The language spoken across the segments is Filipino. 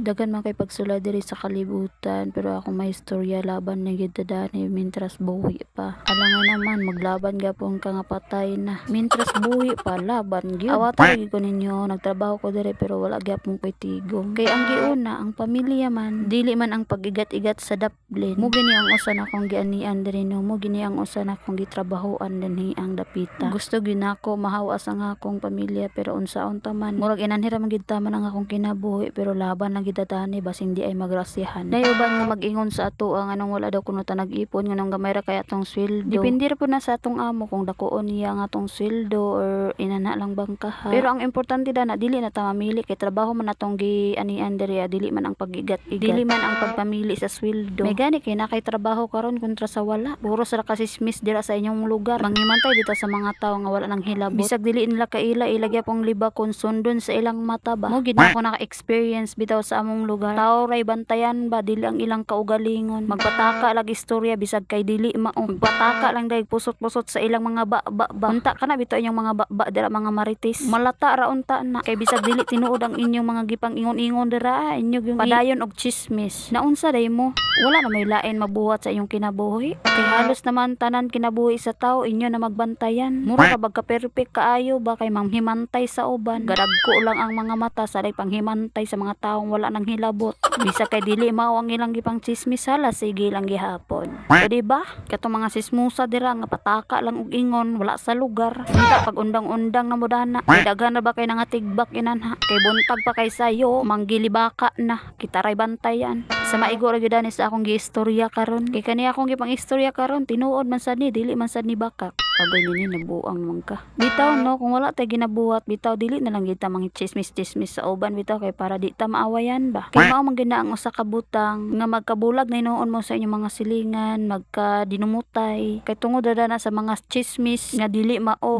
Daghan man kay pagsula diri sa kalibutan pero ako may istorya laban na gid dani mintras buhi pa. Alangan naman maglaban gapon ka nga patay na. Mintras buhi pa laban gyud. Awata lagi ko ninyo nagtrabaho ko diri pero wala gyapon ko'y tigom. Kay ang giuna ang pamilya man dili man ang pagigat-igat sa daplin. Mo gini ang usa na kong gianian diri no. Mo gini ang usa na kong gitrabahoan dinhi ang dapita. Gusto gyud nako mahawas ang akong pamilya pero unsaon ta man murag inanhira man gid ta man ang akong kinabuhi pero laban lang gid tani basing di ay magrasyahan. Nayuban nga mag-ingon sa ato ang anong wala daw kuno ta nag-ipon nganong gamay ra kay atong sweldo. Depende ra pud na sa atong amo kung dakuon niya ang atong sweldo or inana lang bangkaha. Pero ang importante dana dili na ta mamili kay trabaho man atong gianian diri dili man ang pagigat-igat. Dili man ang pagpamili sa sweldo. May gani kay na kay trabaho karon kontra sa wala. Puro sa kasismis dira sa inyong lugar. Manghimantay bitaw sa mga tawo nga wala nang hilabot. Bisag dili nila kaila ilagya pong libakon sundon sa ilang mata ba. Mo gid ako naka-experience bitaw sa among lugar. Tao ray bantayan ba dili ang ilang kaugalingon. Magpataka lag istorya bisag kay dili mao. Magpataka lang dahil pusot-pusot sa ilang mga ba. Unta kana bitaw inyong mga ba dira mga marites. Malata ra unta na kay bisag dili tinuod ang inyong mga gipang ingon-ingon dira inyo yung padayon og chismis. Naunsa day mo? Wala na may lain mabuhat sa inyong kinabuhi. Kay halos naman tanan kinabuhi sa tao inyo na magbantayan. Mura ka bagka perfect kaayo ba kay manghimantay sa uban. Gadagko lang ang mga mata sa panghimantay sa mga taong wala nang hilabot. Bisa kay dili mao ang ilang gipang chismis hala sige lang gihapon. So diba? Katong mga sismusa dira nga pataka lang og ingon wala sa lugar. Unta pag undang-undang na mudana. Kay daghan na ba kay nangatigbak inanha. Kay buntag pa kay sayo manggilibaka na. Kita ray bantayan. Sa maigo ra gyud sa akong giistorya karon. Kay kani akong gipang istorya karon tinuod man sad ni dili man sad ni bakak. Agay nini nabuang man ka. Bitaw no kung wala tay ginabuhat bitaw dili na lang kita mga chismis sa uban bitaw kay para di ta maawayan ba. Kay mao man gina ang usa ka butang nga magkabulag na hinuon mo sa inyong mga silingan, magkadinumutay. Kay tungod na sa mga chismis nga dili mao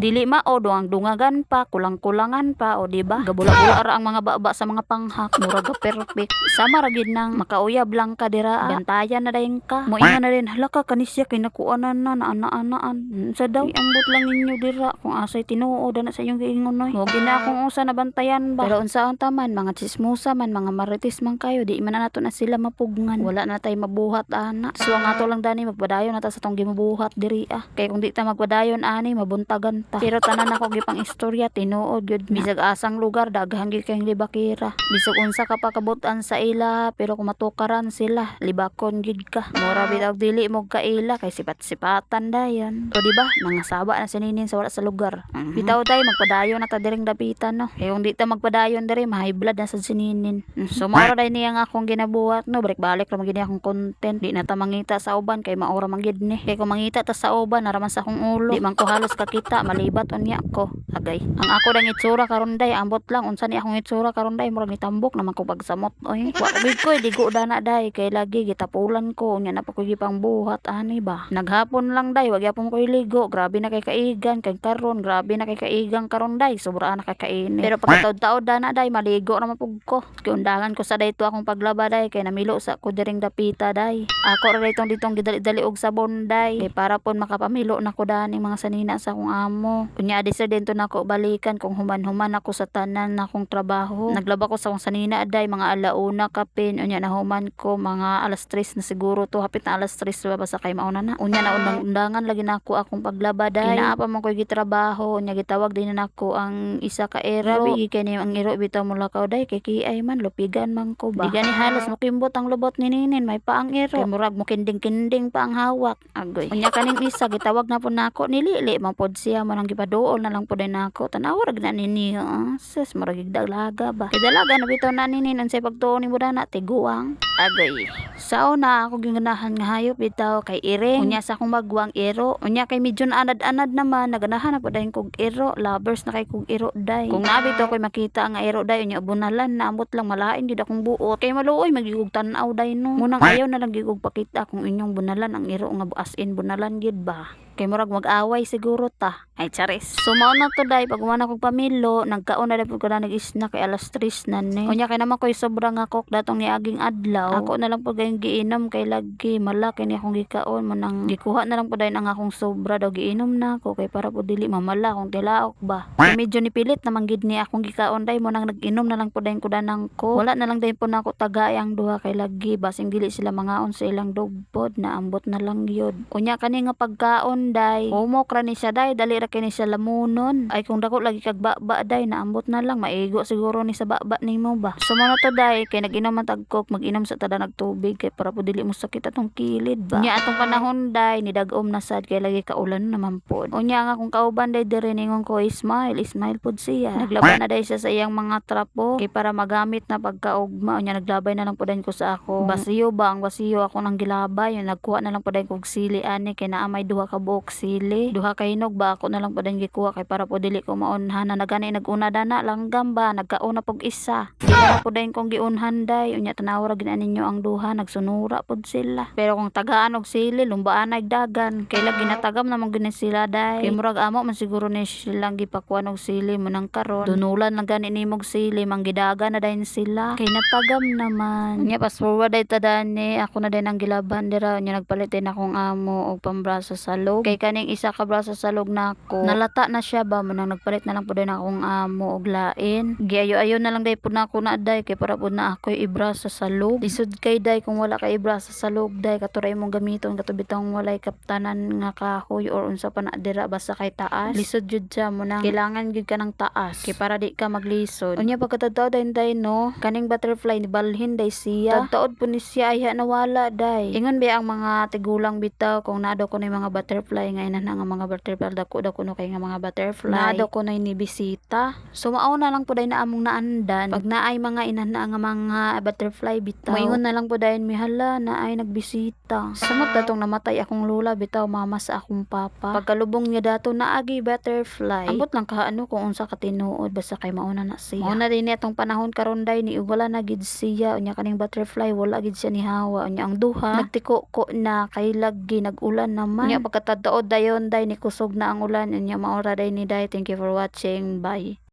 dungagan pa, kulang-kulangan pa o di ba? Gabula-bula ra ang mga baba sa mga panghak, mura ga perfect. Sama ra gid nang makauyab lang ka dira. Bantayan na dayon ka. Moingon na rin hala ka kanisya kay nakuanan na ana-anaan. Sa daw ambot lang ninyo dira kung asay tinuod na sa inyong giingon noy. Mo gina akong usa na bantayan ba. Pero unsaon ta man mga chismosa man mga marites man kayo di man nato na sila mapugngan. Wala na tay mabuhat ana. So ang ato lang dani magpadayon na ta sa tong gimabuhat diri Kay kung di ta magpadayon ani mabuntagan ta. Pero tanan ako gipang istorya tinuod gyud. Bisag asang lugar daghan gyud kay libakira. Bisag unsa ka pa kabutan sa ila pero kung matukaran sila libakon gyud ka. Mura bitaw dili mo kaila kay sipat-sipatan dayon. O di ba nangasaba na sininin sa wala sa lugar. Bitaw tay magpadayon na ta diring dapitan no. Kay kung di ta magpadayon diri high blood na sa sininin. So maura day niya nga akong ginabuhat no balik-balik ra magid akong content. Di na ta mangita sa uban kay maura man gid ni. Kay kung mangita ta sa uban naraman sa akong ulo. Di man ko halos kakita malibat unya ko. Agay. Ang ako dang itsura karon day ambot lang unsa ni akong itsura karon day murag nitambok naman ko pagsamot oy. Wa gid ko digo dana day kay lagi gitapulan ko unya na pa ko gipang buhat ani ba. Naghapon lang day wag yapon ko iligo. Grabe na kay kaigan kay karon grabe na kay kaigang karon day sobra na kay kainit. Pero pagkataod-taod dana day maligo na mapug ko. Kay undangan ko sa dayto akong paglaba day kay namilo sa ko diring dapita day. Ako ra ditong gidali-dali og sabon day. Kay para pon makapamilo na ko daning mga sanina sa akong amo. Unya adi sa dento nako balikan kung human-human ako sa tanan nakong trabaho. Naglaba ko sa akong sanina day mga alauna kapin unya nahuman ko mga alas 3 na siguro to hapit na alas 3 ba basta kay mauna na. Unya na undangan lagi nako akong paglaba day. Kinaapa man ko gitrabaho unya gitawag din nako ang isa ka ero. Grabe kay ni ang ero bitaw mo lakaw day kay kiay man lupigan man ko ba. Di gani halos mokimbot ang lubot ni ninin may pa ang ero. Kay murag mo kinding-kinding pa ang hawak. Agoy. Unya kaning isa gitawag na po nako nilili man pod siya man ang gipaduol na lang pod nako. Tanawa ra gid na nini. Sus murag gidaglaga ba. Kay dalaga na bitaw na ninin unsay pagtuon ni mo dana tiguang. Agoy. Sa una ako ginganahan nga hayop bitaw kay iring. Unya sa akong magwang ero. Unya kay medyo anad-anad naman naganahan na po dayon kog ero. Lovers na kay kog ero day. Kung nabito ko'y makita nga ero day unya bunalan naambot lang malain gid akong buot. Kay maluoy magigug tan-aw day no. Munang ayaw na lang gigug pakita kung inyong bunalan ang ero nga as in bunalan gid ba. Kay murag mag-away siguro ta. Ay charis. So mao na to day pag umana kog pamilo, nagkaon na pud ko na nag-snack kay alas 3 na ni. Unya kay naman ko'y sobrang akok datong niaging adlaw. Ako na lang pud kayong giinom kay lagi malaki ni akong gikaon mo nang gikuha na lang pud ang akong sobra daw giinom na ako kay para pud dili mamala akong tilaok ba. Kay medyo nipilit naman gid ni akong gikaon day mo nang nag-inom na lang pud dayon kudanang ko. Wala na lang dayon pud nako tagay ang duha kay lagi basing dili sila mangaon sa ilang dugpod na ambot na lang yun. Unya kani nga pagkaon day, humok ra ni siya day, dali ra kini siya lamunon. Ay kung dako lagi kag baba day, naambot na lang, maigo siguro ni sa baba nimo ba. So mo na to day, kay nag-inom man tagkok, mag-inom sa tada nagtubig, kay para po dili mo sakit atong kilid ba. Unya atong panahon day, nidagom na sad, kay lagi kaulan naman po. Unya nga kung kauban day dire ningon ko, smile pod siya. Naglaban na day siya sa iyang mga trapo, kay para magamit na pagkaugma. Unya naglabay na lang po ko sa ako. Basiyo ba, ang basiyo ako nang gilabay, yung nagkuha na lang po kog sili ani, kay naa may duha ka buok sili. Duha ka hinog ba, ako na lang po gikuha, kay para po dili ko maunhan na nagani naguna dana langgam ba, nagkauna pog isa. Di na po kong giunhan day, unya tanaw ra gid ninyo ang duha, nagsunura pod sila. Pero kung tagaan og sili, lumbaan na dagan. Kay lagi natagam na gid sila day. Kay murag amo man siguro ni silang gipakuan og sili mo nang karon. Dunulan lang gani nimog sili, manggidaga na dayon sila. Kay natagam naman. Unya pas forward day tadani, ako na din ang gilaban dira, unya nagpalit din akong amo og pambrasa sa log. Kay kaning isa ka brasa sa log nako, nalata na siya ba, mo nang nagpalit na lang po din akong amo og lain. Giayo-ayo na lang day pud na ako na day, kay para pud na ako ibrasa sa log. Lisod kay day kung wala kay ibrasa sa log day, katuray mong gamiton katubitang walay kaptanan nga kahoy or unsa pa na dira basta kay taas. Lisod jud siya mo nang kailangan gid ka ng taas, kay para di ka maglisod. Unya pagkatadtaw day no, kaning butterfly ni balhin day siya. Tagtaod po ni siya ay nawala day. Ingon ba ang mga tigulang bitaw kung naado ko na mga butterfly nga ina nga mga butterfly dako no kay nga mga butterfly. Naado ko na ni bisita. So mao na lang po day na among naandan. Pag naay mga inana nga mga butterfly bitaw, moingon na lang po dayon mihala na ay nagbisita. Samot datong namatay akong lola bitaw, mama sa akong papa. Pagkalubong niya dato naagi butterfly. Ambot lang kaano kung unsa ka tinuod basta kay mauna na siya. Mauna din ni atong panahon karon day ni wala na gid siya. Unya kaning butterfly wala gid siya ni hawa. Unya ang duha nagtiko ko na kay lagi nag-ulan naman. Unya pagkatadaod dayon day ni kusog na ang ulan. Unya maora day ni day. Thank you for watching. Bye.